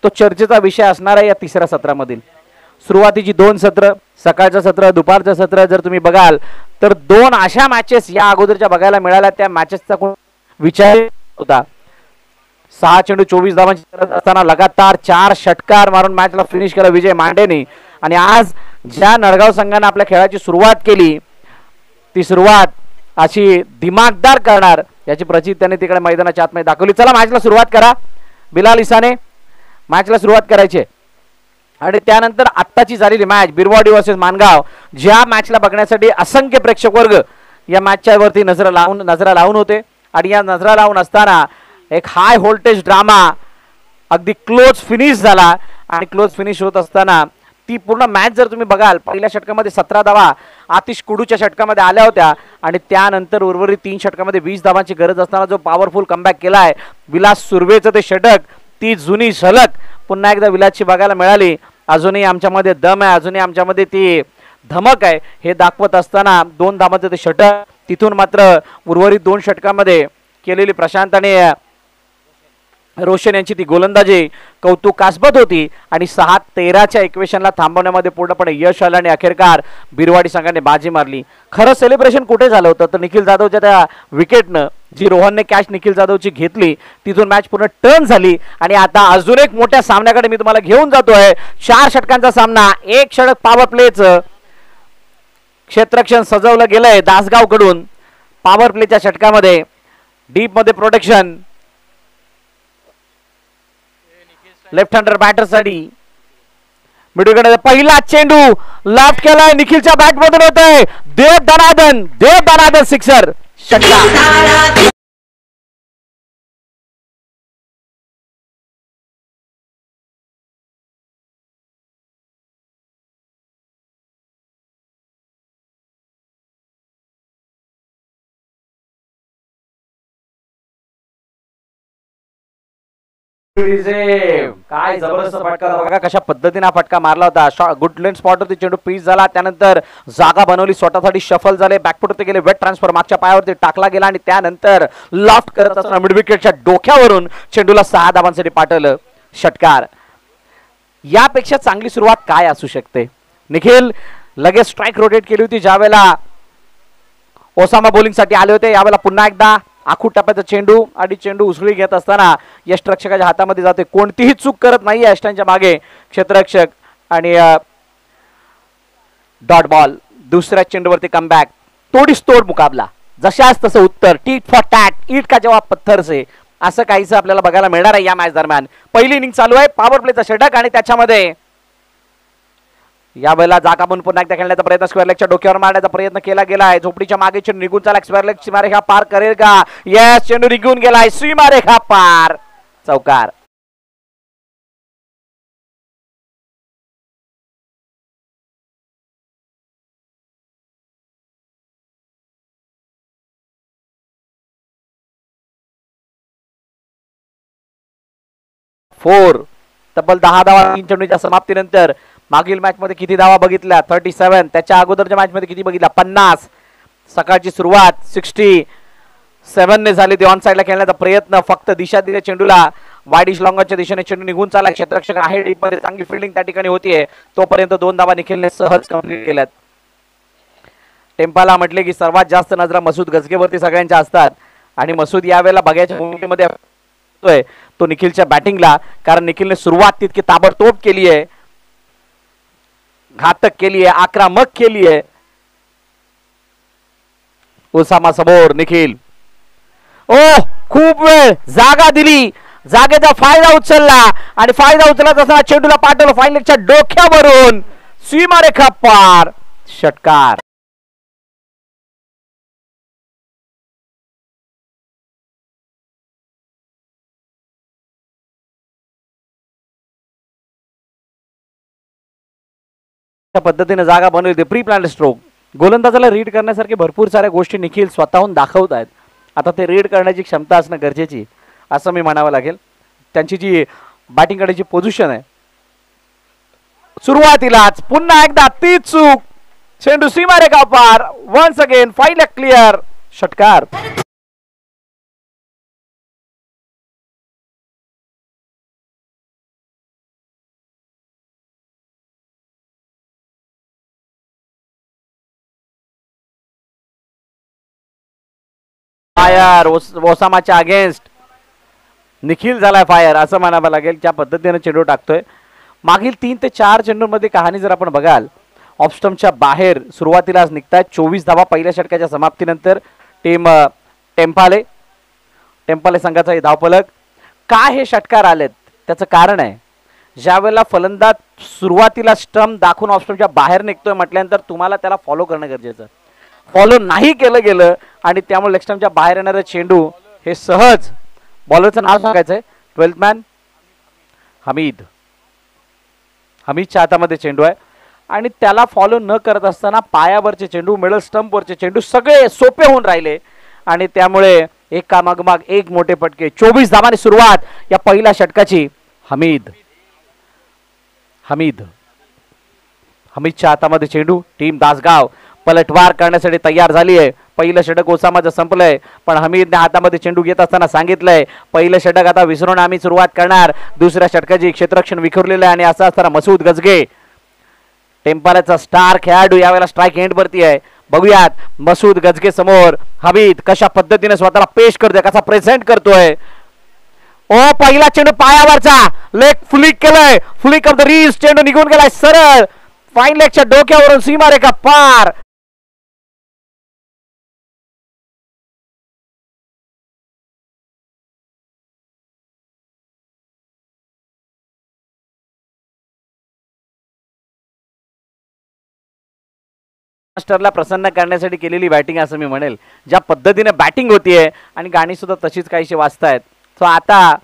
तो चर्चेचा विषय असणार आहे या तिसऱ्या सत्रामधील. सुरुवातीची 2 सत्र, सकाळचं सत्र, दुपारचं सत्र जर तुम्ही बघाल तर 2 अशा मॅचेस या अगोदरच्या बघायला मिळाल्या. त्या मॅचेसचा कोण विचार होता. 6 चेंडू 24 धावांची करत असताना लगातार 4 षटकार मारून मॅचला फिनिश केला विजय मांडेने. आणि आज ज्या नळगाव संघाने आपल्या खेळाची सुरुवात केली ती सुरुवात अशी दिमागदार करणार याची प्रचिती त्यांनी तिकडे मैदानाच्या आतमध्ये दाखवली. चला मॅचला सुरुवात करा. बिलाल इसाने मॅचला सुरुवात करायची आणि त्यानंतर आत्ताची झालेली मॅच बिरवाडी वर्सेस मानगाव, ज्या मॅचला बघण्यासाठी असंख्य प्रेक्षक वर्ग या मॅचच्या वरती नजरा लावून होते. आणि या नजरा लावून असताना एक हाय व्होल्टेज ड्रामा अगदी क्लोज फिनिश झाला. आणि क्लोज फिनिश होत असताना ती पूर्ण मॅच जर तुम्ही बघाल, पहिल्या षटकामध्ये 17 धावा आतिश कुडूच्या षटकामध्ये आल्या होत्या आणि त्यानंतर उर्वरित 3 षटकामध्ये 20 धावांची गरज असताना जो पॉवरफुल कमबॅक केलाय विलास सुर्वेचं ते षटक, ती जुनी झलक पुन्हा एकदा विलासची बघायला मिळाली. अजूनही आमच्यामध्ये दम आहे, अजूनही आमच्यामध्ये ती धमक आहे हे दाखवत असताना 2 धावांचं ते षटक, तिथून मात्र उर्वरित 2 षटकामध्ये केलेली प्रशांत आणि रोशन यांची ती गोलंदाजी कौतुकास्पद होती. आणि 6-13च्या इक्वेशनला थांबवण्यामध्ये पूर्णपणे यश आलं आणि अखेरकार बिरवाडी संघाने बाजी मारली. खरं सेलिब्रेशन कुठे झालं होतं तर निखिल जाधवच्या त्या विकेटनं जी रोहनने कॅच निखिल जाधवची घेतली तिथून मॅच पूर्ण टर्न झाली. आणि आता अजून एक मोठ्या सामन्याकडे मी तुम्हाला घेऊन जातोय. 4 षटकांचा सामना, 1 षटक पॉवर प्लेचं क्षेत्ररक्षण सजवलं गेलंय दासगाव कडून. पॉवर प्लेच्या षटकामध्ये डीप मध्ये प्रोटेक्शन लेफ्ट हँडर बॅटर साठी मिडविकेट पहिला चेंडू लेफ्ट केलाय, निखिलच्या बॅट मधून होतोय, देव दनादन सिक्सर षटकार. काय जबरदस्त फटका बघा, कशा पद्धतीने फटका मारला होता. गुड लेन स्पॉट होती, चेंडू पीस झाला, त्यानंतर जागा बनवली स्वतःसाठी, शफल झाले, बॅकफुट गेले, वेट ट्रान्सफर मागच्या पायावरती टाकला गेला आणि त्यानंतर लॉफ्ट करत असताना मिड विकेटच्या डोक्यावरून चेंडूला 6 धावांसाठी पाठवलं षटकार. यापेक्षा चांगली सुरुवात काय असू शकते. निखिल लगेच स्ट्राईक रोटेट केली होती ज्यावेळेला ओसामा बॉलिंग साठी आले होते. यावेळेला पुन्हा एकदा आखूड टप्प्याचा चेंडू आणि चेंडू उसळी घेत असताना यष्टरक्षकाच्या हातामध्ये जाते. कोणतीही चूक करत नाही यष्टांच्या मागे क्षेत्ररक्षक आणि डॉट बॉल. दुसऱ्या चेंडूवरती कमबॅक, तोडीस तोड मुकाबला, जशाच तसं उत्तर, टीट फॉर टॅट, ईट का जवाब पत्थर से, असं काहीच आपल्याला बघायला मिळणार आहे या मॅच दरम्यान. पहिली इनिंग चालू आहे, पॉवर प्लेचा षटक आणि त्याच्यामध्ये यावेळेला जागा बनून पुन्हा एकदा खेळण्याचा प्रयत्न, स्क्वेअर लेगच्या डोक्यावर मारण्याचा प्रयत्न केला गेलाय. झोपडीच्या मागे चेंडू निघून चालला, स्क्वेअर लेग सीमारेखा पार करेल का. यस, चेंडू निघून गेलाय, सीमारेखा पार, चौकार. फोर, तब्बल 10 धावा 3 चेंडूच्या समाप्तीनंतर. मागील मॅच मध्ये किती धावा बघितल्या 37, त्याच्या अगोदरच्या मॅच मध्ये किती बघितल्या 50. सकाळची सुरुवात 67 ने झाली. ऑन साइडला खेळण्याचा प्रयत्न, फक्त दिशा दिल्या चेंडूला, वाईडिश लॉंगच्या दिशेने चेंडू निघून चालला. क्षेत्ररक्षक आहे डीप मध्ये, चांगली फिल्डिंग त्या ठिकाणी होतीये. तोपर्यंत 2 धावा निखिलने सहज कंप्लीट केल्यात. टेम्पाला म्हटले की सर्वात जास्त नजरा मसूद गजगेवरती सगळ्यांच्या असतात आणि मसूद यावेळेला बघायच्या भूमिकेमध्ये तो निखिलच्या बॅटिंगला, कारण निखिलने सुरुवात तितकी ताबडतोब केली आहे, घातक केली आहे, आक्रमक केली आहे. ओसामा समोर निखिल, ओ खूप वेळ जागा दिली, जागेचा फायदा उचलला आणि फायदा उचलत असताना चेंडूला पाठवलं फायनलच्या डोक्यावरून, सीमारेखा पार, षटकार. पद्धतीने जागा बनवली होती, प्री प्लॅन्ड स्ट्रोक. गोलंदाजाला रीड करण्यासारखे भरपूर साऱ्या गोष्टी निखिल स्वतःहून दाखवत आहेत. आता ते रीड करण्याची क्षमता असणं गरजेची असं मी म्हणावं लागेल. त्यांची जी बॅटिंग करण्याची पोझिशन आहे, सुरुवातीलाच पुन्हा एकदा तीच चूक, चेंडू सीमारेखा पार, वन्स अगेन फाइल क्लिअर, षटकार. फायर ओसामाच्या अगेन्स्ट निखिल झालाय फायर असं म्हणावं लागेल. ज्या पद्धतीने चेंडू टाकतोय मागील 3 ते 4 चेंडूंमध्ये कहाणी जर आपण बघाल ऑफस्टम्पच्या बाहेर सुरुवातीलाच निघतायत 24 धावा पहिल्या षटकाच्या समाप्तीनंतर. टीम टेम्पाले संघाचा धावफलक. का हे षटकार आलेत त्याचं कारण आहे ज्या वेळेला फलंदाज सुरुवातीला स्टंप दाखवून ऑफस्टम्पच्या बाहेर निघतोय म्हटल्यानंतर तुम्हाला त्याला फॉलो करणं गरजेचं. फॉलो नाही केलं गेलं आणि त्यामुळे लेग स्टंपच्या बाहेर येणारे चेंडू हे सहज बॉलरचं नाव सांगायचंय 12th मॅन हमीदच्या हातामध्ये चेंडू आहे आणि त्याला फॉलो न करत असताना पायावरचे चेंडू मिडल स्टंपवरचे चेंडू सगळे सोपे होऊन राहिले आणि त्यामुळे एक कामागोमाग एक मोठे फटके. 24 धावांनी सुरुवात या पहिल्या षटकाची. हमीदच्या हातामध्ये चेंडू. टीम दासगाव पलटवार करण्यासाठी तयार झाली आहे. पहिलं षटक ओसामाचं संपलंय पण हमीदने हातामध्ये चेंडू घेत असताना सांगितलंय पहिलं षटक आता विसरून आम्ही सुरुवात करणार. दुसऱ्या षटकाची क्षेत्ररक्षण विखुरलेलं आहे आणि असं असताना मसूद गजगे टेम्पालाचा स्टार खेळाडू यावेळेला स्ट्राईक एंड वरती आहे. बघूयात मसूद गजगे समोर हमीद कशा पद्धतीने स्वतःला पेश करतोय कसा प्रेझेंट करतोय. ओ पहिला चेंडू पायावरचा लेग फ्लिक केलाय. फ्लिक ऑफ द रिस्ट चेंडू निघून गेलाय सरळ फाईन लेगच्या डोक्यावरून सीमारेखा पार. मास्टरला प्रसन्न करण्यासाठी केलेली बॅटिंग असं मी म्हणेल. ज्या पद्धतीने बॅटिंग होतीये आणि गाणी सुद्धा तशीच काहीशी वाजतायत. सो आता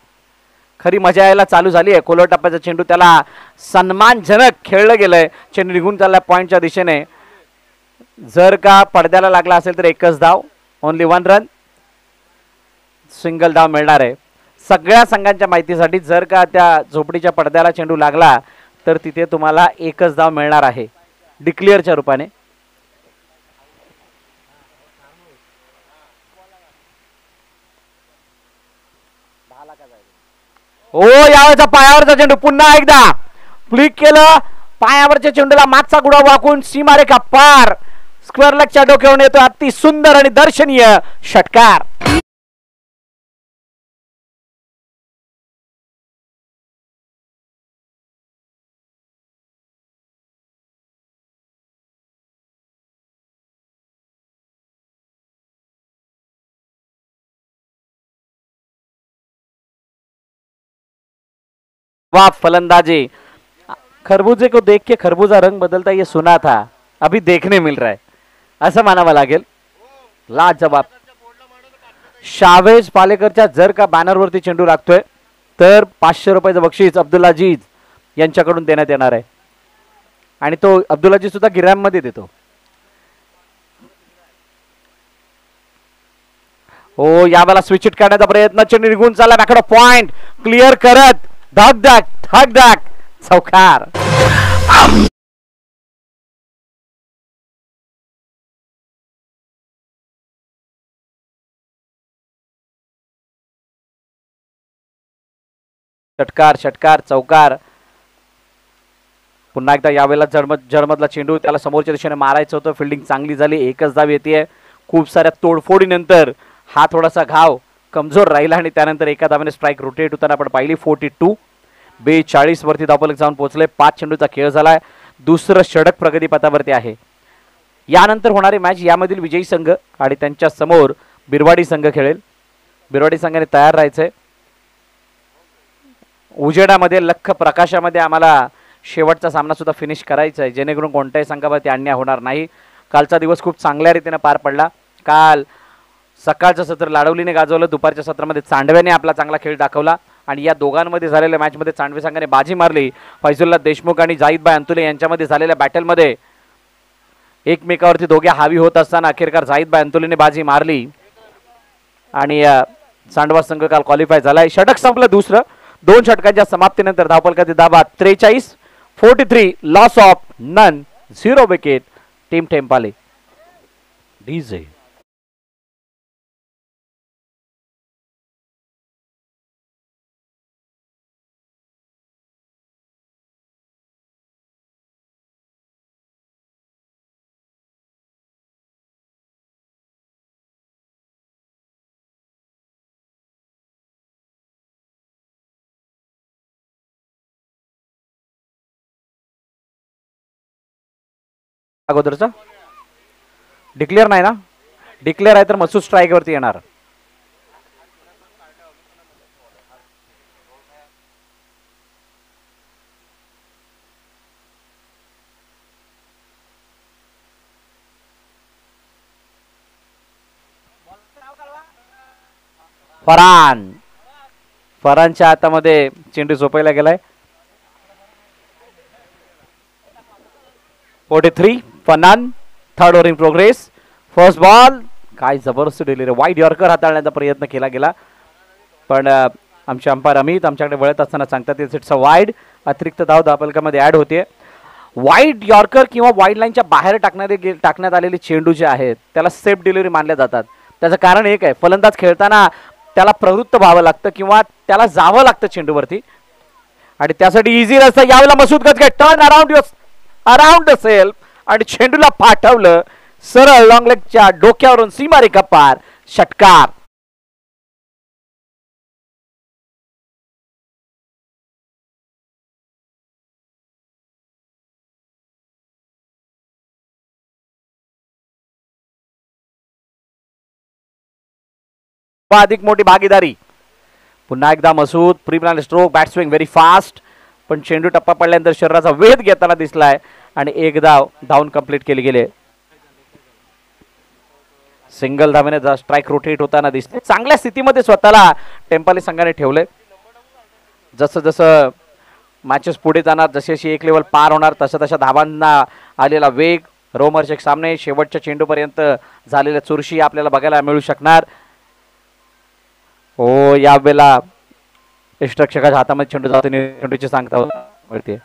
खरी मजा यायला चालू झाली आहे. कोलर टप्प्याचा चेंडू त्याला सन्मानजनक खेळलं गेलंय. चेंडू निघून चाललाय पॉईंटच्या दिशेने. जर का पडद्याला लागला असेल तर एकच धाव ओनली 1 रन सिंगल धाव मिळणार आहे. सगळ्या संघांच्या माहितीसाठी जर का त्या झोपडीच्या पडद्याला चेंडू लागला तर तिथे तुम्हाला एकच धाव मिळणार आहे डिक्लेअरच्या रूपाने. ओ यावेळेचा पायावरचा चेंडू पुन्हा एकदा फ्लिक केलं. पायावरच्या चेंडूला मागचा गुडा वाकून सीमारेखा पार. स्क्वेअर लेगच्या डोक्यावरून येतो अति सुंदर आणि दर्शनीय षटकार. वाह फलंदाजी. खरबूजे को देख के खरबूजा रंग बदलता ये सुना था अभी देखने मिल रहा है असं मानावं लागेल. लाजवाब. शावेज पालेकरच्या जर का बॅनरवरती चेंडू लागतोय तर 500 रुपयाचं बक्षीस अब्दुल्लाजीज यांच्याकडून देण्यात येणार आहे आणि तो अब्दुल्लाजी सुद्धा गिराममध्ये देतो. हो यावेळेला स्विच हिट करण्याचा प्रयत्न. चेंडू निघून चालला बॅकडो पॉइंट क्लिअर करत धक धक चौकार. षटकार चौकार. पुन्हा एकदा यावेळेला जडमधला चेंडू त्याला समोरच्या दिशेने मारायचं होतं. फिल्डिंग चांगली झाली. एकच धाव येते. खूप साऱ्या तोडफोडीनंतर हा थोडासा घाव कमजोर राहिला आणि त्यानंतर एका धावेने स्ट्राईक रोटेट होताना आपण पाहिली. 42 वरती धावफलक जाऊन पोहोचले. 5 चेंडूचा खेळ झालाय. दुसरं षटक प्रगतीपथावरती आहे. यानंतर होणारी मॅच यामधील विजयी संघ आणि त्यांच्या समोर बिरवाडी संघ खेळेल. बिरवाडी संघाने तयार राहायचंय. उजेडामध्ये लख प्रकाशामध्ये आम्हाला शेवटचा सामना सुद्धा फिनिश करायचा आहे जेणेकरून कोणत्याही संघावरती अन्याय होणार नाही. कालचा दिवस खूप चांगल्या रीतीने पार पडला. काल सकाळचं सत्र लाडवलीने गाजवलं. दुपारच्या सत्रामध्ये चांडव्याने आपला चांगला खेळ दाखवला आणि या दोघांमध्ये झालेल्या मॅचमध्ये चांडवे संघाने बाजी मारली. फैजुल्ला देशमुख आणि जाहीदभाई अंतुले यांच्यामध्ये झालेल्या बॅटलमध्ये एकमेकावरती दोघे हावी होत असताना अखेरकार जाहीदभाई अंतुलेने बाजी मारली आणि चांडवा संघ काल क्वालिफाय झालाय. षटक संपलं दुसरं. 2 षटकांच्या समाप्तीनंतर धावफलकाची धावा 43 loss of none 0 wicket team टेम्पाले. डीजे अगोदरचा डिक्लेअर नाही ना? डिक्लेअर आहे तर मसूद स्ट्राईक वरती येणार. फरानच्या हातामध्ये चेंडू झोपायला गेलाय. 43 Fanon, third over in progress. First ball, काय जबरदस्त डिलिव्हरी, वाईड यॉर्कर हाताळण्याचा प्रयत्न केला गेला, पण आमचे अंपायर अमित आमच्याकडे वळत असताना सांगतात इट्स अ वाईड. अतिरिक्त धाव धावफलकामध्ये ऍड होते. वाईड यॉर्कर किंवा वाईड लाईनच्या बाहेर टाकण्यात आलेले चेंडू जे आहेत त्याला सेफ डिलिव्हरी मानले जातात. त्याचं कारण एक आहे, फलंदाज खेळताना त्याला प्रवृत्त व्हावं लागतं किंवा त्याला जावं लागतं चेंडूवरती, आणि त्यासाठी इझी रस्ता. यावेळेला मसूद गजगे टर्न अराउंड सेल्फ आणि चेंडूला पाठवलं सरळ लॉंग लेगच्या डोक्यावरून सीमारेखा पार. षटकार. अधिक मोठी भागीदारी. पुन्हा एकदा Masood, preplan stroke, bat swing very fast, पण चेंडू टप्पा पडल्यानंतर शरीराचा वेध घेताना दिसलाय आणि एक धाव धावून कंप्लीट केली गेली. सिंगल धावेने स्ट्राईक रोटेट होताना दिसते. चांगल्या स्थितीमध्ये स्वतःला टेम्पाली संघाने ठेवले. जसं जसं मॅचेस पुढे जाणार, जशी जशी एक लेवल पार होणार, तसं तशा धावांना आलेला वेग, रोमहर्षक सामने, शेवटच्या चेंडूपर्यंत झालेल्या चुरशी आपल्याला बघायला मिळू शकणार. हो, यावेळेला यष्टरक्षकाच्या हातामध्ये चेंडू जातो, चेंडूची सांगता मिळते.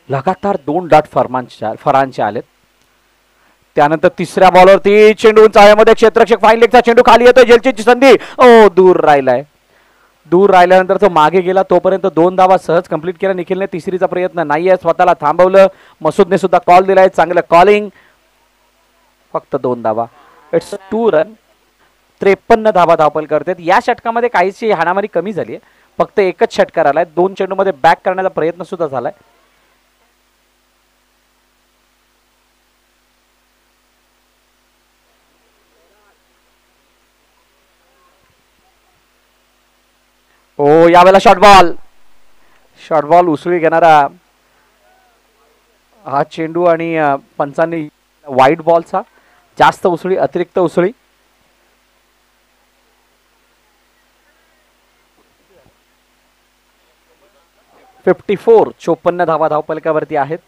लगातार 2 डाट फरांचे आलेत. त्यानंतर तिसऱ्या बॉलवरती चेंडू उंचाळ्यामध्ये क्षेत्ररक्षक फाईन लेगचा चेंडू खाली येतो. जेलची संधी, ओ दूर राहिलाय. दूर राहिल्यानंतर तो मागे गेला, तोपर्यंत 2 धावा सहज कंप्लीट केला निखिलने. तिसरीचा प्रयत्न नाहीये, स्वतःला थांबवलं. मसूदने सुद्धा कॉल दिलाय, चांगलं कॉलिंग. फक्त 2 धावा, इट्स 2 रन. 53 धावा धावपल करतात. या षटकामध्ये काहीशी हाणामारी कमी झाली आहे, फक्त एकच षटकार आलाय. 2 चेंडूमध्ये बॅक करण्याचा प्रयत्न सुद्धा झालाय. ओ यावेळेला शॉर्ट बॉल उसळी घेणारा हा चेंडू आणि पंचांनी वाईड बॉलचा जास्त उसळी, अतिरिक्त उसळी. चोपन्न धावा धावपलकावरती आहेत.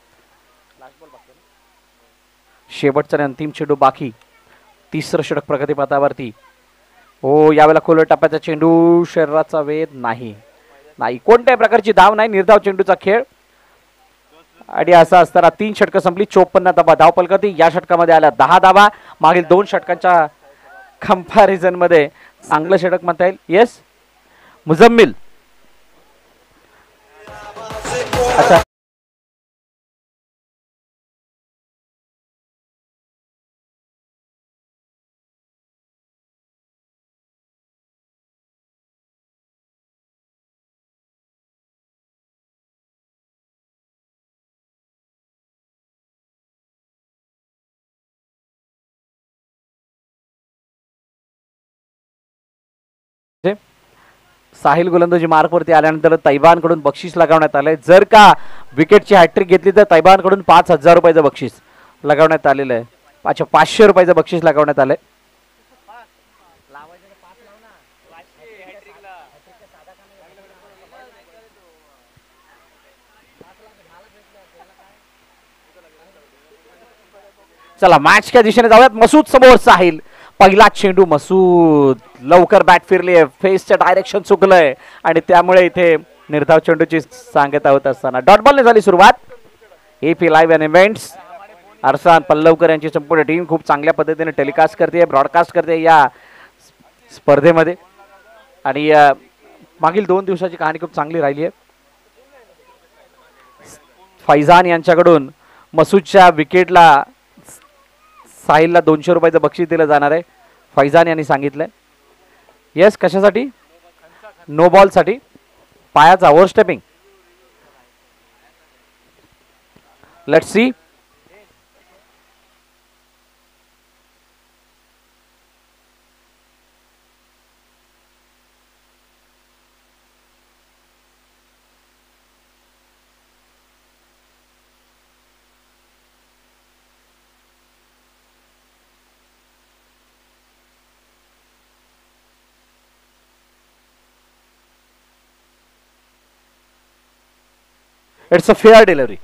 शेवटचा अंतिम चेंडू बाकी. तिसरं षटक प्रगतीपथावरती. हो, यावेळेला खोल टप्प्याचा चेंडू, शरीराचा वेध नाही, कोणत्याही प्रकारची धाव नाही. निर्धाव चेंडूचा खेळ आणि असं असताना 3 षटकं संपली. 54 धावा धावपलकावरती. या षटकामध्ये आल्या 10 धावा. मागील 2 षटकांच्या कंपॅरिझन मध्ये चांगलं षटक म्हणता येईल. येस मुझम्मिल. अच्छा, साहिल गोलंदाजी मार्कवरती आल्यानंतर तैबानकडून बक्षीस लगावण्यात आलंय. जर का विकेटची हॅट्रिक घेतली तर तैबानकडून 5,000 रुपयाचं बक्षीस लगावण्यात आलेलं आहे. 500 रुपयाचं बक्षीस लगावण्यात आलंय. चला मॅचच्या दिशेने जाऊयात. मसूद समोर साहिल. पहिला चेंडू मसूद, लवकर बॅट फिरली, फेसचं डायरेक्शन चुकलंय आणि त्यामुळे इथे निर्धाव चेंडूची सांगता होत असताना डॉट बॉलने झाली सुरुवात. एपी लाईव्ह अँड इव्हेंट्स अरसान पल्लवकर यांची संपूर्ण टीम खूप चांगल्या पद्धतीने टेलिकास्ट करते, ब्रॉडकास्ट करते या स्पर्धेमध्ये. आणि मागील 2 दिवसाची कहाणी खूप चांगली राहिली आहे. फैजान यांच्याकडून मसूदच्या विकेटला साहिलला 200 रुपयाचं बक्षीस दिलं जाणार आहे, फैजान यांनी सांगितलंय. येस, कशासाठी? नो बॉल साठी, पायाचा overstepping. Let's see. It's a fair delivery.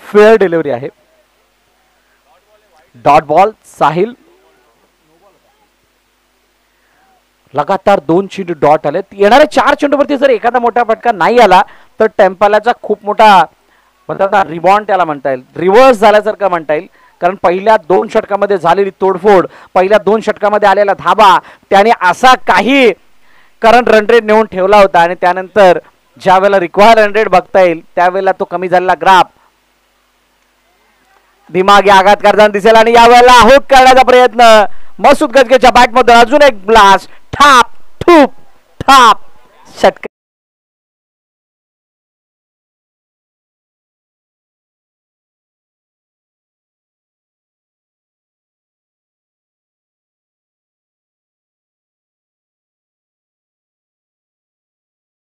Fair delivery आहे. Dot ball. साहिल लगातार 2 चेंडू डॉट आले. येणाऱ्या 4 चेंडूवरती जर एखादा मोठा फटका नाही आला तर टेम्पालाचा खूप मोठा म्हणतात ना रिबॉन्ड त्याला म्हणता येईल, रिव्हर्स झाल्यासारखं म्हणता येईल. कारण पहिल्या 2 षटकामध्ये झालेली तोडफोड, पहिल्या 2 षटकामध्ये आलेला धाबा, त्याने असा काही करंट रन रेट नेऊन ठेवला होता. आणि त्यानंतर ज्या वेळेला रिक्वायर्ड रन रेट बघता येईल त्यावेळेला तो कमी झालेला ग्राफ दिमागी आघात करताना दिसेल. आणि यावेळेला हुक करण्याचा प्रयत्न मसूद गजगेच्या बॅटमधून. अजून एक ब्लास्ट. ठाप ठूप ठाप षटक.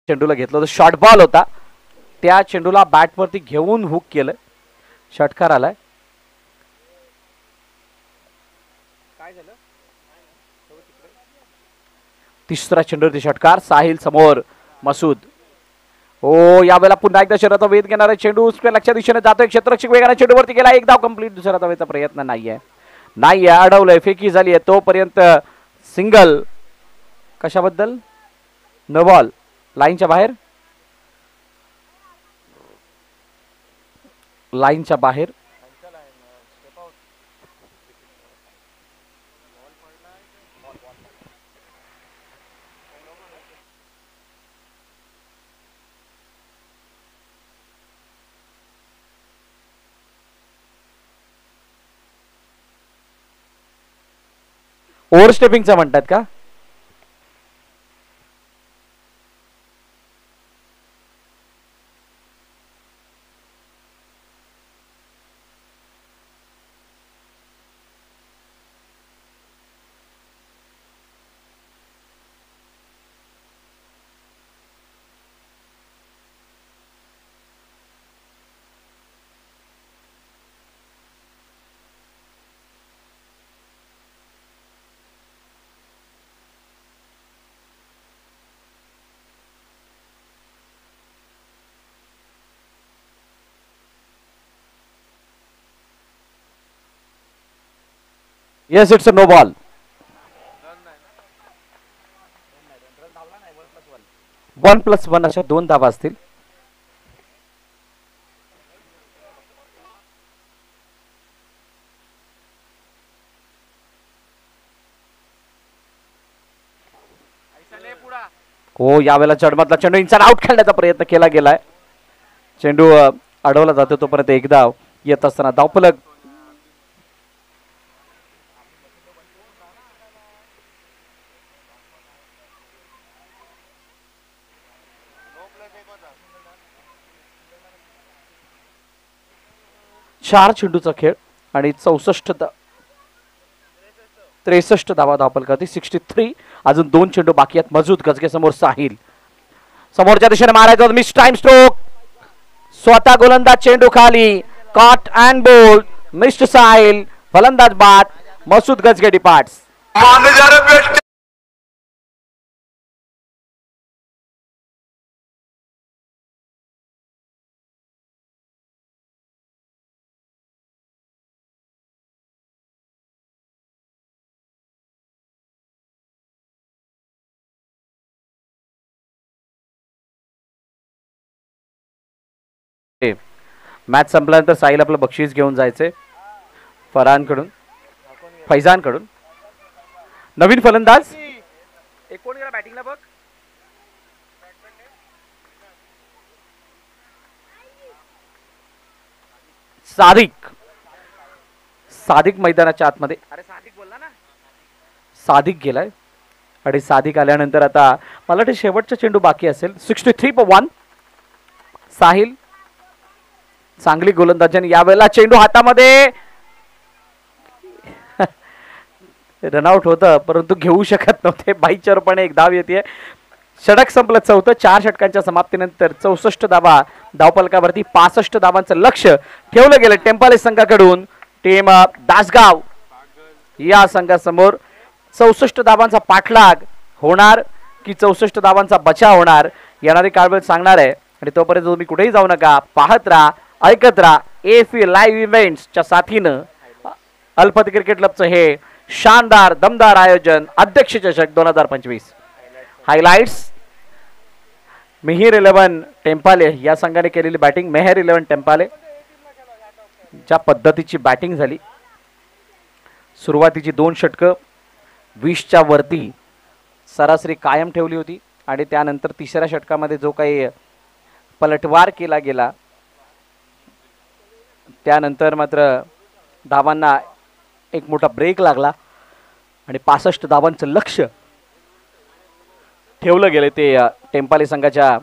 चेंडूला घेतलं होतं, शॉर्ट बॉल होता, त्या चेंडूला बॅटवरती घेऊन हुक केलं, षटकार आलाय. काय झालं? तिसरा चेंडूवरती षटकार. साहिल समोर, मसूद. ओ यावेळेला पुन्हा एकदा शर्यत वेध घेणारा चेंडू लक्षात दिशेने जातोय. क्षेत्ररक्षक वेगाने चेंडूवरती गेला. एक धाव कंप्लीट. दुसरा धावेचा प्रयत्न नाहीये, अडवलंय, फेकी झाली आहे तोपर्यंत. सिंगल. कशाबद्दल? No ball. लाईनच्या बाहेर, लाईनच्या बाहेर. ओव्हर स्टेपिंगचं म्हणतात का? Yes, it's a no ball. 1+1 अशा 2 धावा असतील. हो यावेळेला चढमधला चेंडू इन्साइड आउट खेळण्याचा प्रयत्न केला गेलाय. चेंडू अडवला जातो तोपर्यंत एक धाव येत असताना धावफलक. चार चेंडूचा खेळ आणि 63 धावा धावफलकावरती 63. अजून 2 चेंडू बाकी आहेत. मजूद गजगे समोर साहिल. समोरच्या दिशेने मारायचं मिस टाइम स्ट्रोक. स्वतः गोलंदाज चेंडू खाली. Caught and bowled. Missed Sahil. फलंदाज बाद. मसूद गजगे डिपार्ट्स. मॅच संपल्यानंतर साहिल आपलं बक्षीस घेऊन जायचे फरहानकडून, फैजानकडून. नवीन फलंदाज कोण गेला बॅटिंगला बघ. सादिक. सादिक मैदानाच्या आतमध्ये. अरे सादिक बोलला ना. सादिक गेलाय आणि सादिक आल्यानंतर आता मला वाटतं शेवटचा चेंडू बाकी असेल. 63 साहिल चांगली गोलंदाजाने यावेळेला चेंडू हातामध्ये. रनआउट होतं परंतु घेऊ शकत नव्हते. बाईचरपणे एक धाव येते. षटक संपलं चौथं. 4 षटकांच्या समाप्तीनंतर 64 धावा धावफलकावरती. 65 धावांचं लक्ष ठेवलं गेलं टेम्पाले संघाकडून. टीम दासगाव या संघासमोर 64 धावांचा पाठलाग होणार की 64 धावांचा बचाव होणार येणारी काळवेळ सांगणार आहे. आणि तोपर्यंत तुम्ही कुठेही जाऊ नका. पाहत राहा, ऐकत राहा AFE लाईव्ह इव्हेंट्सच्या साथीनं अल्पती क्रिकेट क्लबचं हे शानदार दमदार आयोजन. अध्यक्ष चषक 2025 हायलाइट्स. मिहिर 11 टेम्पाले या संघाने केलेली बॅटिंग. मेहर 11 टेम्पाले ज्या पद्धतीची बॅटिंग झाली. सुरुवातीची 2 षटकं 20च्या वरती सरासरी कायम ठेवली होती आणि त्यानंतर तिसऱ्या षटकामध्ये जो काही पलटवार केला गेला त्यानंतर मात्र धावांना एक मोठा ब्रेक लागला आणि 65 धावांचं लक्ष ठेवलं गेले ते टेम्पाले संघाच्या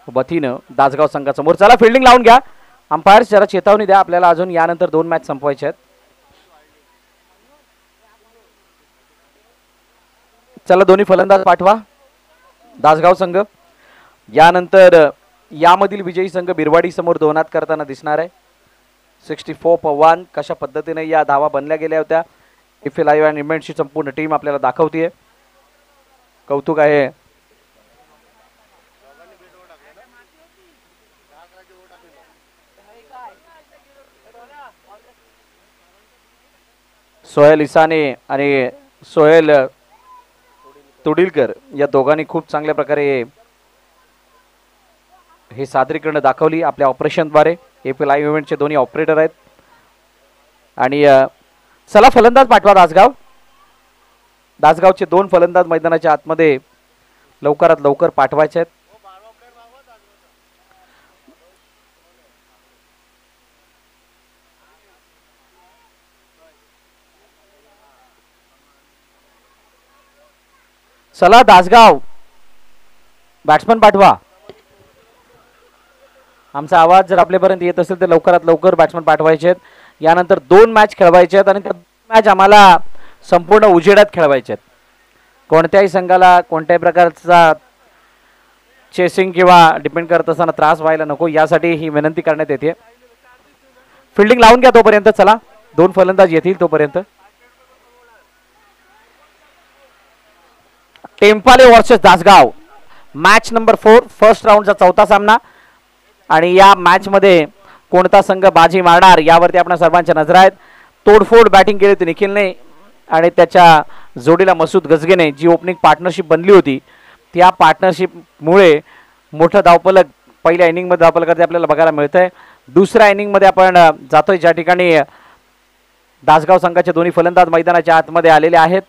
वतीनं दासगाव संघासमोर. चला फिल्डिंग लावून घ्या. अंपायर जरा चेतावणी द्या. आपल्याला अजून यानंतर 2 मॅच संपवायचे आहेत. चला दोन्ही फलंदाज पाठवा. दासगाव संघ यानंतर यामधील विजयी संघ बिरवाडी समोर 2 हात करताना दिसणार आहे. 64 कशा पद्धतीने या धावा बनल्या गेल्या होत्या. AFE लाईव्ह अँड इव्हेंट्सची संपूर्ण टीम आपल्याला दाखवते. कौतुक आहे. सोहेल इसाने आणि सोहेल तुडीलकर या दोघांनी खूप चांगल्या प्रकारे हे सादरीकरण दाखवली आपल्या ऑपरेशनद्वारे. AFE लाईव्ह इव्हेंटचे दोन्ही ऑपरेटर आहेत. आणि चला फलंदाज पाठवा दासगाव. दासगावचे 2 फलंदाज मैदानाच्या आतमध्ये लवकरात लवकर पाठवायचे आहेत. चला दासगाव बॅट्समन पाठवा. आमचा आवाज जर आपल्यापर्यंत येत असेल तर लवकरात लवकर बॅट्समन पाठवायचे आहेत. यानंतर 2 मॅच खेळवायचे आहेत आणि त्या मॅच आम्हाला संपूर्ण उजेडात खेळवायचे आहेत. कोणत्याही संघाला कोणत्याही प्रकारचा चेसिंग किंवा डिपेंड करत असताना त्रास व्हायला नको यासाठी ही विनंती करण्यात येते. फिल्डिंग लावून घ्या तोपर्यंत. चला 2 फलंदाज येतील तोपर्यंत. टेम्पाले वर्सेस दासगाव मॅच नंबर 4 फर्स्ट राऊंडचा 4था सामना. आणि या मॅच मध्ये कोणता संघ बाजी मारणार यावरती आपल्या सर्वांच्या नजर आहेत. तोडफोड बॅटिंग केली होती निखिलने आणि त्याच्या जोडीला मसूद गजगेने जी ओपनिंग पार्टनरशिप बनली होती त्या पार्टनरशिपमुळे मोठं धावफलक पहिल्या इनिंगमध्ये धावफलकाचे आपल्याला बघायला मिळतंय. दुसऱ्या इनिंगमध्ये आपण जातोय ज्या ठिकाणी दासगाव संघाचे दोन्ही फलंदाज मैदानाच्या आतमध्ये आलेले आहेत.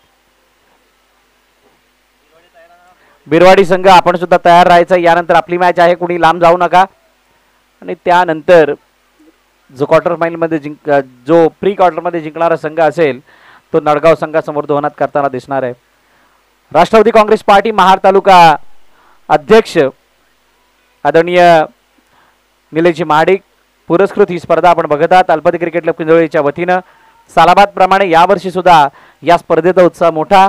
बिरवाडी संघ आपण सुद्धा तयार राहायचं. यानंतर आपली मॅच आहे. कुणी लांब जाऊ नका. आणि त्यानंतर जो क्वार्टर फायनलमध्ये जो प्री क्वार्टरमध्ये जिंकणारा संघ असेल तो नडगाव संघासमोर 2 हात करताना दिसणार आहे. राष्ट्रवादी काँग्रेस पार्टी महार तालुका अध्यक्ष आदरणीय निलेशजी महाडिक पुरस्कृत ही स्पर्धा आपण बघत आहात. अल्पती क्रिकेट क्लब किंजवळीच्या वतीनं सालाबाद प्रमाणे यावर्षी सुद्धा या स्पर्धेचा उत्साह मोठा.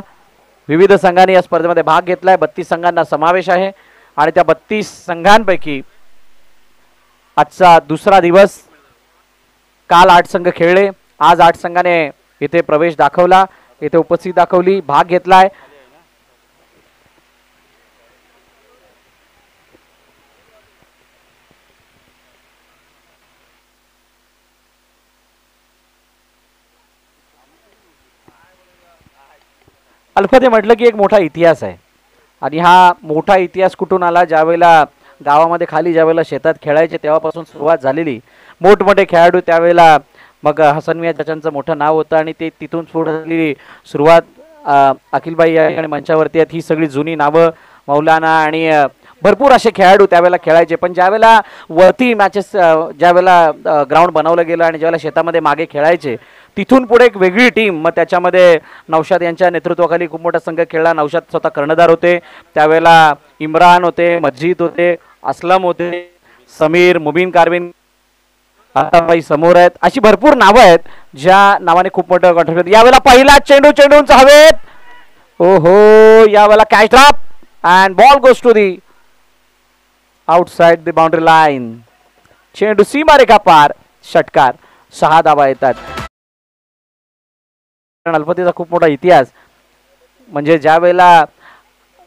विविध संघांनी या स्पर्धेमध्ये भाग घेतलाय. 32 संघांना समावेश आहे आणि त्या 32 संघांपैकी आजचा दुसरा दिवस. काल 8 संघ खेळले. आज 8 संघाने इथे प्रवेश दाखवला, इथे उपस्थिती दाखवली, भाग घेतलाय. अल्फाते म्हटलं की एक मोठा इतिहास आहे आणि हा मोठा इतिहास कुठून आला? ज्यावेळेला गावामध्ये खाली ज्यावेळेला शेतात खेळायचे तेव्हापासून सुरुवात झालेली. मोठमोठे खेळाडू त्यावेळेला मग हसन मियाँ चाचांचं मोठं नाव होतं आणि ते तिथून पुढे सुरुवात अखिलबाई या ठिकाणी मंचावरती आहेत. ही सगळी जुनी नावं मौलाना आणि भरपूर असे खेळाडू त्यावेळेला खेळायचे. पण ज्यावेळेला वरती मॅचेस ज्यावेळेला ग्राउंड बनवलं गेलं आणि ज्यावेळेला शेतामध्ये मागे खेळायचे तिथून पुढे एक वेगळी टीम. मग त्याच्यामध्ये नौशाद यांच्या नेतृत्वाखाली खूप मोठा संघ खेळला. नौशाद स्वतः कर्णधार होते त्यावेळेला, इम्रान होते, मस्जिद होते, असलम होते, समीर, मुबीन कारविन आता बाई समोर आहेत. अशी भरपूर नावं आहेत ज्या नावाने खूप मोठं कॉन्ट्रीब्युट. यावेळेला पहिला चेंडूंचा हवेत. ओहो, यावेळेला catch drop and ball goes to the outside the boundary line. चेंडू सीमारेखा पार, षटकार. 6 धावा येतात. अल्पतीचा खूप मोठा इतिहास. म्हणजे ज्या वेळेला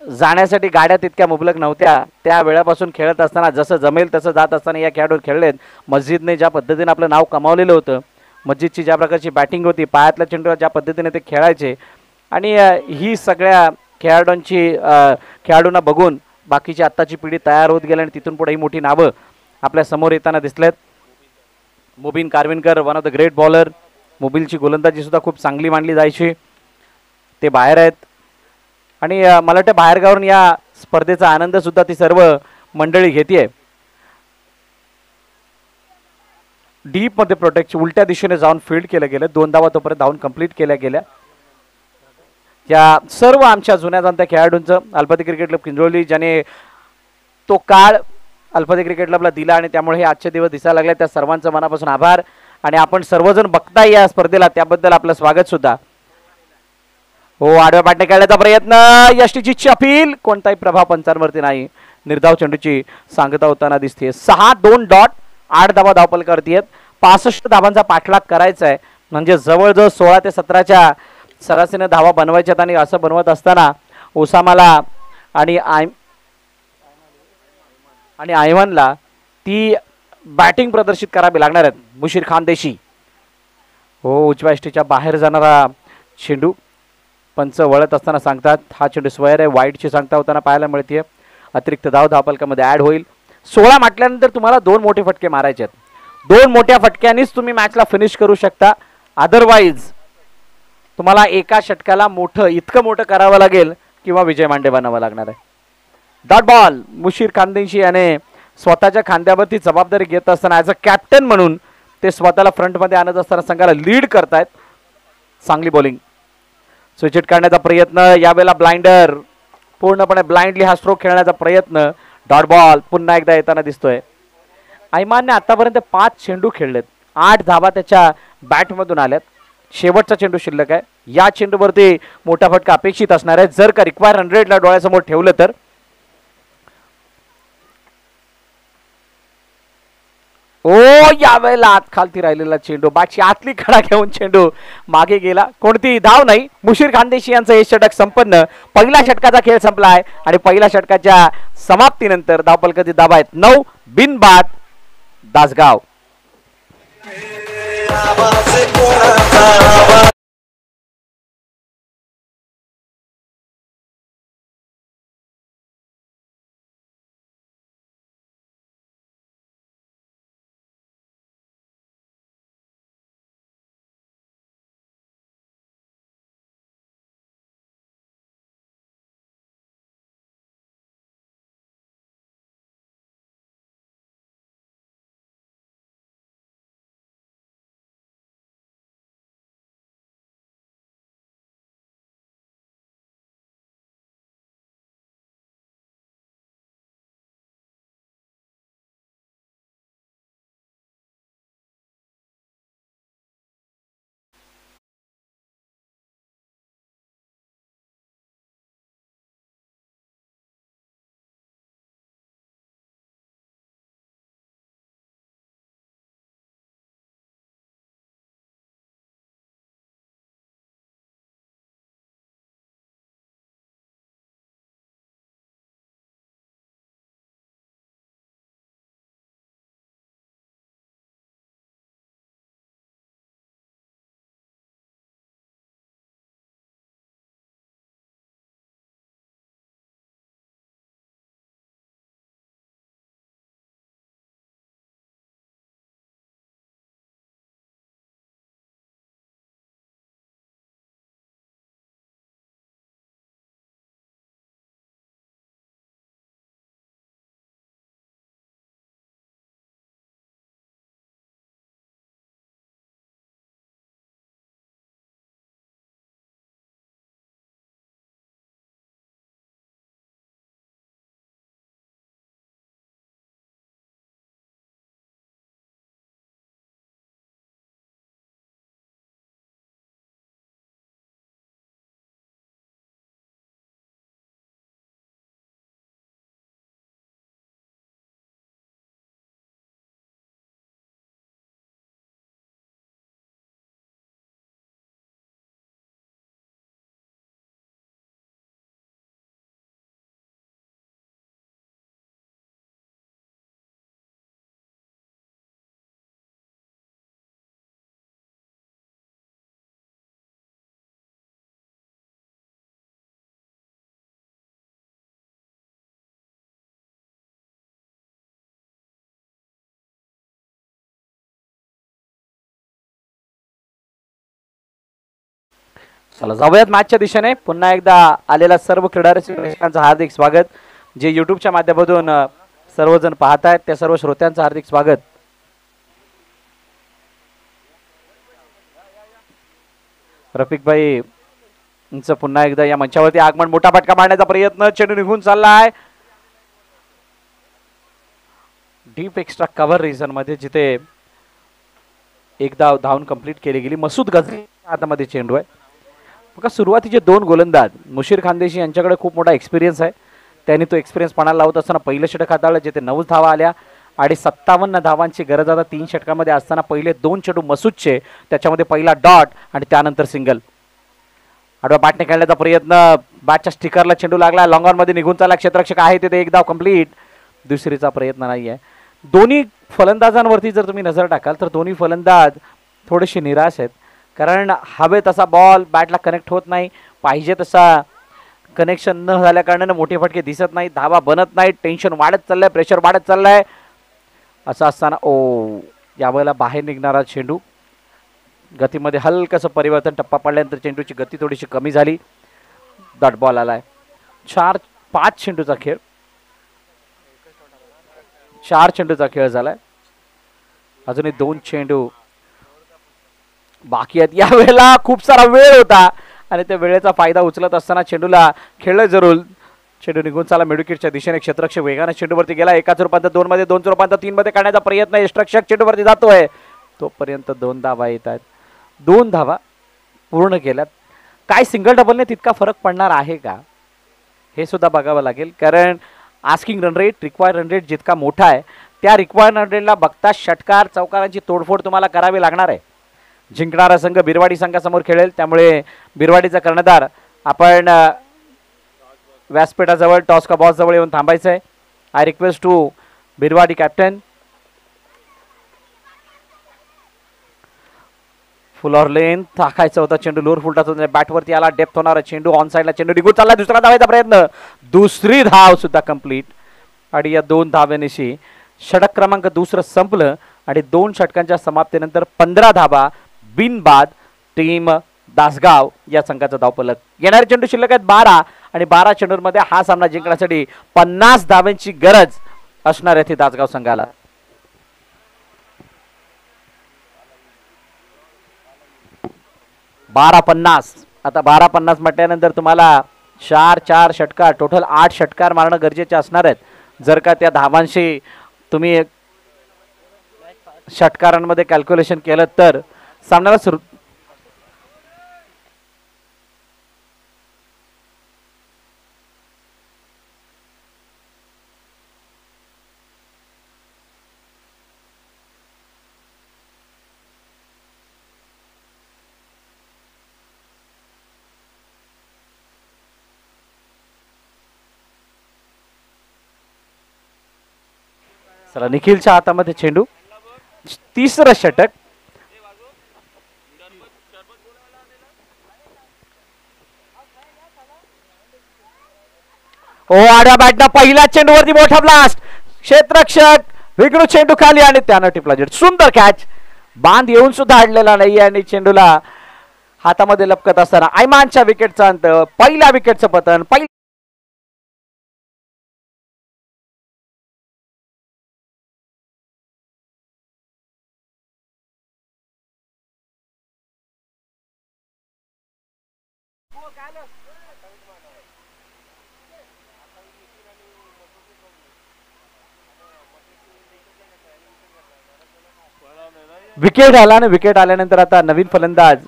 जाण्यासाठी गाड्या तितक्या मुबलक नव्हत्या त्या वेळापासून खेळत असताना जसं जमेल तसं जात असताना या खेळाडू खेळलेत. मस्जिदने ज्या पद्धतीने आपलं नाव कमावलेलं होतं, मस्जिदची ज्या प्रकारची बॅटिंग होती, पायातल्या चेंडूला ज्या पद्धतीने ते खेळायचे आणि ही सगळ्या खेळाडूंना बघून बाकीची आत्ताची पिढी तयार होत गेली आणि तिथून पुढे ही मोठी नावं आपल्या समोर येताना दिसलेत. Mubeen Karvinkar one of the great bowler. मुबीनची गोलंदाजी सुद्धा खूप चांगली मानली जायची. ते बाहेर आहेत आणि मला वाटतं बाहेरगावरून या स्पर्धेचा आनंद सुद्धा ती सर्व मंडळी घेते. डीप मध्ये प्रोटेक्ट उलट्या दिशेने जाऊन फील्ड केलं गेलं. 2 धावा तोपर्यंत धावून कंप्लीट केल्या गेल्या. या सर्व आमच्या जुन्या जाणत्या खेळाडूंचं अल्पती क्रिकेट क्लब किंजळोली ज्याने तो काळ अल्पती क्रिकेट क्लबला दिला आणि त्यामुळे हे आजचे दिवस दिसायला लागले, त्या सर्वांचं मनापासून आभार. आणि आपण सर्वजण बघताय या स्पर्धेला त्याबद्दल आपलं स्वागत सुद्धा. हो, आडव्या पाट्या खेळण्याचा प्रयत्न, यष्टीची अपील, कोणताही प्रभाव पंचांवरती नाही. निर्धाव चेंडूची सांगता होताना दिसते. 6-2 डॉट. 8 धावा धावपलकावरती आहेत. 65 धावांचा पाठलाग करायचा आहे. म्हणजे जवळजवळ 16 ते 17च्या सरासरीने धावा बनवायच्यात आणि असं बनवत असताना ओसामाला आणि आयवानला ती बॅटिंग प्रदर्शित करावी लागणार आहेत. मुशीर खानदेशी. हो, उजव्या यष्टीच्या बाहेर जाणारा चेंडू पंच वळत असताना सांगतात हा चेंडू स्क्वेअर आहे. वाईटची सांगता होताना पाहायला मिळते. अतिरिक्त धाव धावपलकामध्ये ऍड होईल. 16 म्हटल्यानंतर तुम्हाला 2 मोठे फटके मारायचे आहेत. 2 मोठ्या फटक्यांनीच तुम्ही मॅचला फिनिश करू शकता. अदरवाईज तुम्हाला एका षटकाला इतकं मोठं करावं लागेल किंवा विजय मांडे बनावं लागणार आहे. Dot ball. मुशीर खानदेशी याने स्वतःच्या खांद्यावरती जबाबदारी घेत असताना ॲज अ कॅप्टन म्हणून ते स्वतःला फ्रंटमध्ये आणत असताना संघाला लीड करतायत. चांगली बॉलिंग. स्विच हिट काढण्याचा प्रयत्न, यावेळेला ब्लाइंडर, पूर्णपणे ब्लाइंडली हा स्ट्रोक खेळण्याचा प्रयत्न. डॉट बॉल पुन्हा एकदा येताना दिसतोय. आयमानने आतापर्यंत 5 चेंडू खेळलेत. 8 धावा त्याच्या बॅटमधून आल्यात. शेवटचा चेंडू शिल्लक आहे. या चेंडूवरती मोठा फटका अपेक्षित असणार आहे जर का रिक्वायर 100ला डोळ्यासमोर ठेवलं तर. ओ, यावेळेला आत खालती राहिलेला चेंडू, बाची आतली कडा घेऊन चेंडू मागे गेला. कोणती धाव नाही. मुशीर खानदेशी यांचं हे षटक संपन्न. पहिल्या षटकाचा खेळ संपलाय आणि पहिल्या षटकाच्या समाप्तीनंतर धावपलकाची धावा आहेत 9 बिनबाद दासगाव. चला जाऊयात मॅचच्या दिशेने. पुन्हा एकदा आलेल्या सर्व क्रीडा रसिकांचं हार्दिक स्वागत. जे युट्यूबच्या माध्यमातून सर्वजण पाहत आहेत त्या सर्व श्रोत्यांचं हार्दिक स्वागत. रफिक भाई यांचं पुन्हा एकदा या मंचावरती आगमन. मोठा फटका मारण्याचा प्रयत्न, चेंडू निघून चाललाय डीप एक्स्ट्रा कव्हर रिजन मध्ये, जिथे एकदा धावून कंप्लीट केली गेली. मसूद गझरी हातामध्ये चेंडू आहे. बघा सुरुवातीचे दोन गोलंदाज मुशीर खानदेशी यांच्याकडे खूप मोठा एक्सपिरियन्स आहे. त्यांनी तो एक्सपिरियन्स पणाला लावत असताना पहिलं षटक हाताळलं, जिथे 9 धावा आल्या आणि 57 धावांची गरज आता 3 षटकामध्ये असताना पहिले 2 चेंडू मसूदचे, त्याच्यामध्ये पहिला डॉट आणि त्यानंतर सिंगल. आडवा बॅटने खेळण्याचा प्रयत्न, बॅटच्या स्टिकरला चेंडू लागला, लॉंग ऑन मध्ये निघून चालला. क्षेत्ररक्षक आहे तिथे, एक धाव कंप्लीट. दुसरीचा प्रयत्न नाहीये. दोन्ही फलंदाजांवरती जर तुम्ही नजर टाकाल तर दोन्ही फलंदाज थोडेसे निराश आहेत, कारण हवे तसा बॉल बॅटला कनेक्ट होत नाही, पाहिजे तसा कनेक्शन न झाल्या कारणाने मोठे फटके दिसत नाही, धावा बनत नाही, टेन्शन वाढत चाललंय, प्रेशर वाढत चाललंय. असं असताना यावेळेला बाहेर निघणारा चेंडू, गतीमध्ये हलकसं परिवर्तन, टप्पा पडल्यानंतर चेंडूची गती थोडीशी कमी झाली. डॉट बॉल आलाय. 4-5 चेंडूचा खेळ, 4 चेंडूचा खेळ झालाय. अजूनही 2 चेंडू बाकी आहेत. यावेळेला खूप सारा वेळ होता आणि त्या वेळेचा फायदा उचलत असताना चेंडूला खेळलं जरूर. चेंडू निघून चाला मिडविकेटच्या दिशेने. क्षेत्ररक्षक वेगाने चेंडूवरती गेला. एकाच रूपांतर 2 मध्ये, 2 रूपांतर 3 मध्ये करण्याचा प्रयत्न. यष्टरक्षक चेंडूवरती जातोय, तोपर्यंत 2 धावा येत आहेत. 2 धावा पूर्ण केल्यात. काय सिंगल डबलने तितका फरक पडणार आहे का हे सुद्धा बघावं लागेल, कारण asking run rate, required run rate जितका मोठा आहे त्या रिक्वायर्ड रन रेटला बघता षटकार चौकारांची तोडफोड तुम्हाला करावी लागणार आहे. जिंकणारा संघ बिरवाडी संघासमोर खेळेल, त्यामुळे बिरवाडीचा कर्णधार आपण व्यासपीठाजवळ टॉस का बॉस जवळ येऊन थांबायचं आहे. I request to Birwadi captain. Full or length टाकायचा होता चेंडू, लोअर फुलटाचा बॅटवरती आला. डेप्थ होणारा चेंडू, ऑन साईडला चेंडू निघून चालला. दुसरा धावायचा प्रयत्न, दुसरी धाव सुद्धा कंप्लीट. आणि या 2 धाव्यानिशी षटक क्रमांक दुसरं संपलं आणि 2 षटकांच्या समाप्तीनंतर 15 धावा बिनबाद. टीम दासगाव या संघाचा धावफलक. येणारे चेंडू शिल्लक आहेत 12 आणि 12 चेंडूंमध्ये हा सामना जिंकण्यासाठी 50 धावांची गरज असणार आहे दासगाव संघाला. आता 12-50 म्हटल्यानंतर तुम्हाला 4 षटकार, टोटल 8 षटकार मारणं गरजेचे असणार आहेत. जर का त्या धावांशी तुम्ही षटकारांमध्ये कॅल्क्युलेशन केलं तर सामन्याला सुरू. चला निखिलच्या हातामध्ये चेंडू, तिसरं षटक. आडव्या बॅटनं पहिल्या चेंडूवरती मोठा ब्लास्ट. क्षेत्ररक्षक विघ्नू चेंडू खाली आणि त्यानं टिपला जेट. सुंदर कॅच. बांध येऊन सुद्धा अडलेला नाही आणि चेंडूला हातामध्ये लपकत असताना आयमानच्या विकेटचा अंत. पहिल्या विकेटचं पतन. विकेट आला आणि विकेट आल्यानंतर आता नवीन फलंदाज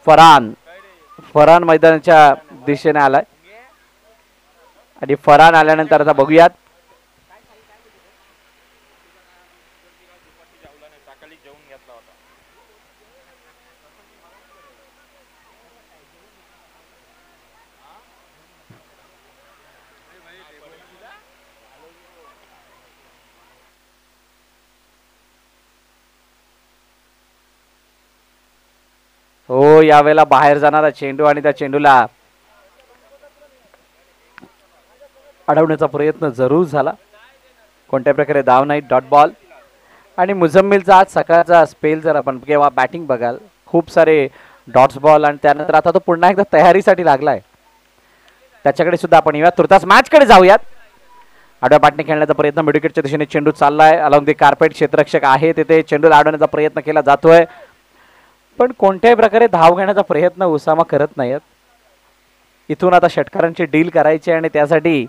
फरहान मैदानाच्या दिशेने आलाय आणि फरहान आल्यानंतर आता बघूयात. यावेळेला बाहेर जाणारा चेंडू आणि त्या चेंडूला अडवण्याचा प्रयत्न जरूर झाला. कोणत्या प्रकारे धाव नाही. Dot ball. आणि मुझम्मिलचा आज सकाळचा स्पेल जर आपण केव्हा बॅटिंग बघाल खूप सारे डॉट्स बॉल आणि त्यानंतर आता तो पुन्हा एकदा तयारीसाठी लागलाय. त्याच्याकडे सुद्धा आपण येऊयात. तुर्तास मॅच कडे जाऊयात. आडव्या पाठने खेळण्याचा प्रयत्न मिडविकेटच्या दिशेने चेंडू चाललाय. अलॉंग दी कार्पेट क्षेत्ररक्षक आहे तिथे चेंडू अडवण्याचा प्रयत्न केला जातोय पण कोणत्याही प्रकारे धाव घेण्याचा प्रयत्न उसामा करत नाहीत. इथून आता षटकारांची डील करायची आणि त्यासाठी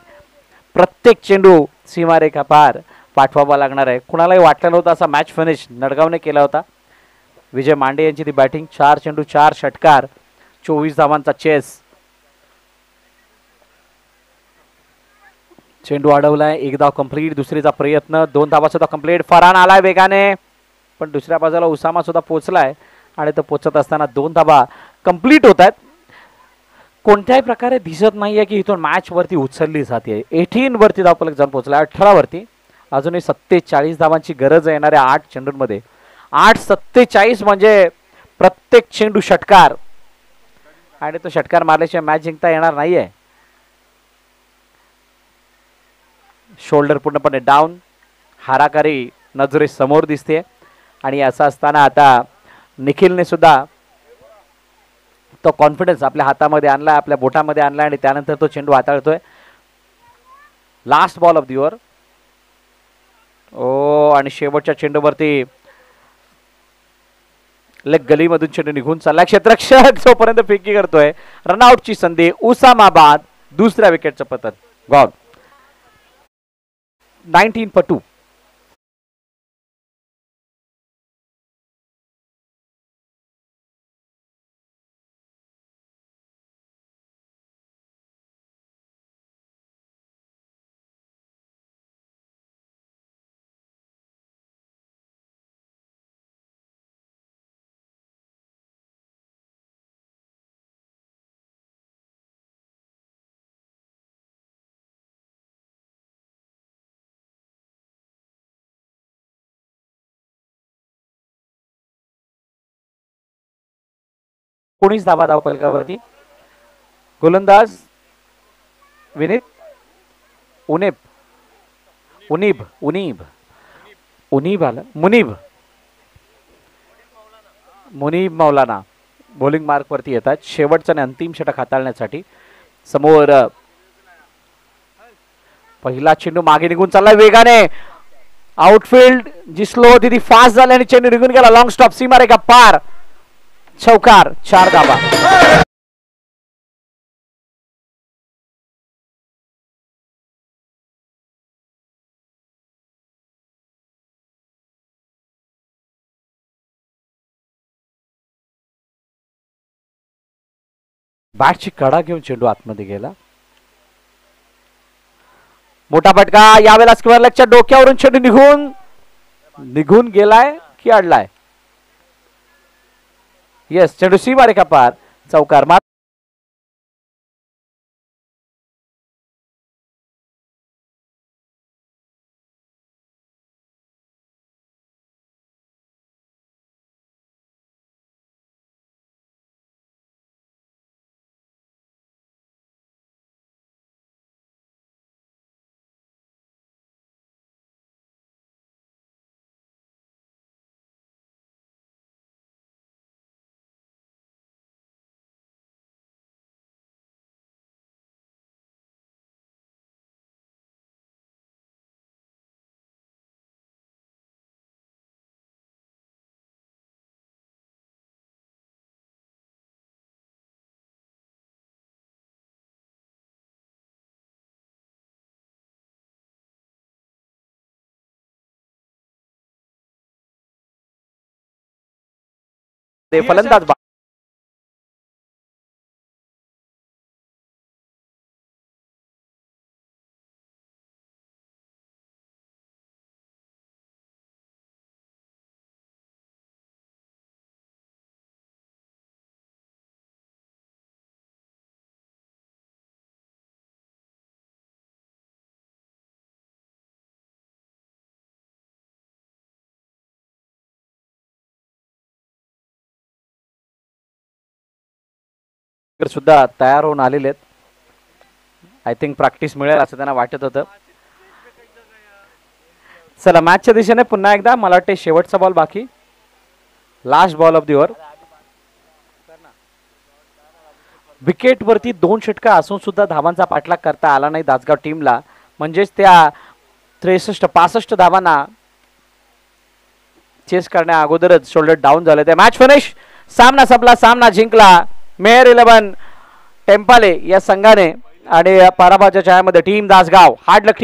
प्रत्येक चेंडू सीमारेखा पार पाठवावा लागणार आहे. कुणालाही वाटलं नव्हतं असा मॅच फिनिश नडगावने केला होता. विजय मांडे यांची ती बॅटिंग. 4 चेंडू 4 षटकार 24 धावांचा चेस. चेंडू अडवलाय. 1 धाव कंप्लीट. दुसरीचा प्रयत्न 2 धावा सुद्धा कंप्लीट. फरान आलाय वेगाने पण दुसऱ्या बाजूला उसामा सुद्धा पोहोचलाय आणि तो पोहोचत असताना 2 धावा कंप्लीट होत आहेत. कोणत्याही प्रकारे दिसत नाहीये की इथून मॅच वरती उचलली जाते. 18 वरती धावफलक जाऊन पोहोचला. 18 वरती अजूनही 47 धावांची गरज आहे येणाऱ्या 8 चेंडूंमध्ये. 8-47 म्हणजे प्रत्येक चेंडू षटकार आणि तो षटकार मारल्याशिवाय मॅच जिंकता येणार नाहीये. शोल्डर पूर्णपणे डाऊन. हाराकारी नजरे समोर दिसते आणि असं असताना आता निखिलने सुद्धा तो कॉन्फिडन्स आपल्या हातामध्ये आणला, आपल्या बोटामध्ये आणला आणि त्यानंतर तो चेंडू हाताळतोय. Last ball of the over. ओ आणि शेवटच्या चेंडूवरती लेग गलीमधून चेंडू निघून चालला. क्षेत्ररक्षक जोपर्यंत फेकी करतोय. रनआउटची संधी. उसामाबाद दुसऱ्या विकेटचं पतन. गॉन. 19 19 धावा धावफलकावरती. गोलंदाज विनीत उनीब आला. मुनीब मौलाना बॉलिंग मार्क वरती येतात शेवटचा आणि अंतिम षटक हाताळण्यासाठी. समोर पहिला चेंडू मागे निघून चालला वेगाने. आउटफील्ड जी स्लो होती ती फास्ट झाली आणि चेंडू निघून गेला. लॉंग स्टॉप सीमारेखा पार. चौकार. 4 धावा. बॅटची कडा घेऊन चेंडू आतमध्ये गेला. मोठा फटका. यावेळेला स्क्वेअर लेगच्या डोक्यावरून चेंडू निघून गेलाय की अडलाय. येस चेंडू सीमारेखा पार. चौकार. फलंदाज सुद्धा तयार होऊन आलेले आहेत. आय थिंक प्रॅक्टिस मिळेल असं त्यांना वाटत होतं. चला मॅचच्या दिशेने पुन्हा एकदा. मला वाटते शेवटचा बॉल बाकी. Last ball of the over. विकेटवरती 2 षटका असून सुद्धा धावांचा पाठलाग करता आला नाही दासगाव टीमला. म्हणजेच त्या 65 धावांना चेस करण्या अगोदरच शोल्डर डाऊन झाले. ते मॅच फिनिश. सामना संपला. सामना जिंकला मेयर 11 टेम्पाले या संघाने आणि पराभवाच्या छायामध्ये टीम दासगाव. हार्ड लक.